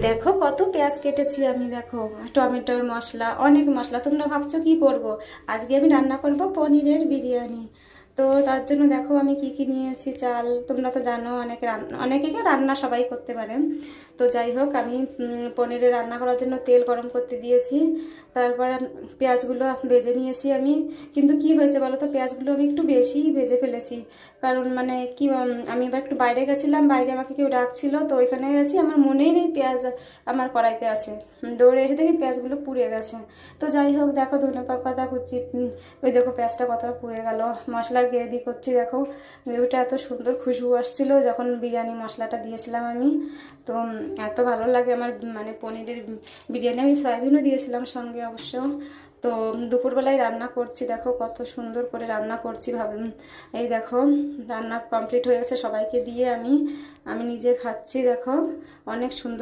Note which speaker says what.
Speaker 1: দেখো কত পেঁয়াজ কেটেছি আমি, দেখো টমেটোর মশলা, অনেক মশলা। তোমরা ভাবছো কি করব, আজকে আমি রান্না করব পনিরের বিরিয়ানি। তো তার জন্য দেখো আমি কি কি নিয়েছি। চাল তোমরা তো জানো, অনেকে রান্না সবাই করতে পারেন। তো যাই হোক, আমি পনিরে রান্না করার জন্য তেল গরম করতে দিয়েছি। তারপর পেঁয়াজগুলো ভেজে নিয়েছি আমি। কিন্তু কি হয়েছে বলো তো, পেঁয়াজগুলো আমি একটু বেশি ভেজে ফেলেছি। কারণ মানে কি, আমি এবার একটু বাইরে গেছিলাম, বাইরে আমাকে কেউ ডাকছিল, তো ওইখানে গেছি, আমার মনেই নেই পেঁয়াজ আমার কড়াইতে আছে। দৌড়ে এসে দেখি পেঁয়াজগুলো পুড়ে গেছে। তো যাই হোক, দেখো ধনে পাতা কুচি, ওই দেখো পেঁয়াজটা কতটা পুড়ে গেল। মশলার গ্রেভি করছি, দেখো গ্রেভিটা এত সুন্দর খুশবু আসছিল যখন বিরিয়ানি মশলাটা দিয়েছিলাম আমি। তো এত ভালো লাগে আমার, মানে পনিরের বিরিয়ানি। আমি সয়াবিনও দিয়েছিলাম সঙ্গে অবশ্য। তো দুপুরবেলায় রান্না করছি, দেখো কত সুন্দর করে রান্না করছি। ভাবলাম এই দেখো রান্না কমপ্লিট হয়ে গেছে, সবাইকে দিয়ে আমি আমি নিজে খাচ্ছি, দেখো অনেক সুন্দর।